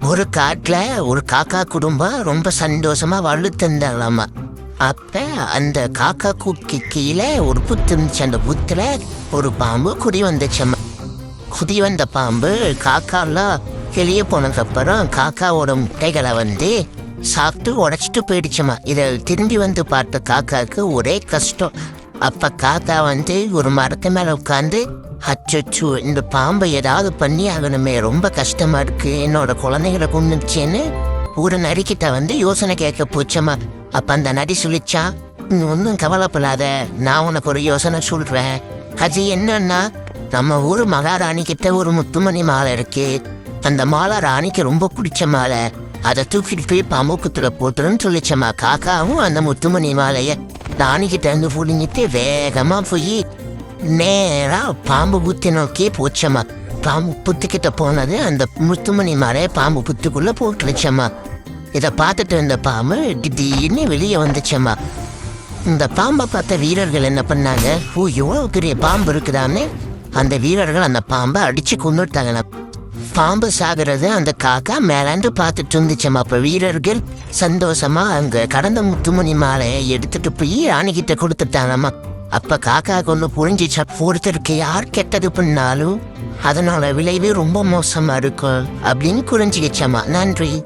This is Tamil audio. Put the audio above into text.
ஒரு காட்டுல ஒரு காக்கா குடும்பம் ரொம்ப சந்தோஷமா வளர்த்துருந்தாங்களாமா. அப்ப அந்த காக்கா கூட்டுக்கு கீழே ஒரு புத்து இருந்துச்சு. அந்த புத்துல ஒரு பாம்பு குடி வந்துச்சம்மா. குடி வந்த பாம்பு காக்காலாம் வெளியே போனதுக்கப்புறம் காக்காவோட முட்டைகளை சாப்பிட்டு உடைச்சிட்டு போயிடுச்சுமா. இதை திரும்பி பார்த்த காக்காவுக்கு ஒரே கஷ்டம். அப்ப காக்கா ஒரு மரத்து மேல உட்காந்து, அச்சோ இந்த பாம்பை ஏதாவது பண்ணி ஆகணுமே, ரொம்ப கஷ்டமா இருக்கு, என்னோட குழந்தைகளை கொண்டுச்சேன்னு ஒரு நரிக்கிட்ட யோசனை கேட்க போச்சம்மா. அப்ப அந்த நரி சொல்லிச்சா, ஒன்றும் கவலைப்படாத, நான் உனக்கு ஒரு யோசனை சொல்றேன். அது என்னன்னா, நம்ம ஊர் மகாராணி கிட்ட ஒரு முத்துமணி மாலை இருக்கு. அந்த மாலை ராணிக்கு ரொம்ப பிடிச்ச மாலை. அதை தூக்கிட்டு போய் பாம்பு குத்துல போட்டுருன்னு சொல்லிச்சம்மா. காக்காவும் அந்த முத்துமணி மாலைய ராணிக்கிட்ட புடிங்கிட்டு வேகமா போய் நேரா பாம்பு புத்தி நோக்கி போச்சம்மா. பாம்பு புத்துக்கிட்ட போனது அந்த முத்துமணி மாலைய பாம்பு புத்துக்குள்ள போட்டுருச்சம்மா. இதை பார்த்துட்டு இருந்த பாம்பு திடீர்னு வெளியே வந்துச்சம்மா. இந்த பாம்பை பார்த்த வீரர்கள் என்ன பண்ணாங்க, எவ்வளவு பெரிய பாம்பு இருக்குதான்னு அந்த வீரர்கள் அந்த பாம்பை அடிச்சு கொண்டுட்டாங்க. பாம்பு சாகிறது அந்த காக்கா மேலாண்டு பார்த்துட்டு இருந்துச்சம்மா. அப்ப வீரர்கள் சந்தோஷமா அங்க கடந்த முத்துமணி மாலையை எடுத்துட்டு போய் ராணிகிட்ட கொடுத்துட்டாங்கம்மா. அப்ப காக்கா கொண்டு புரிஞ்சிச்சா, ஒருத்தருக்கு யார் கெட்டது பண்ணாலும் அதனோட விளைவு ரொம்ப மோசமா இருக்கும் அப்படின்னு புரிஞ்சுக்கிச்சம்மா. நன்றி.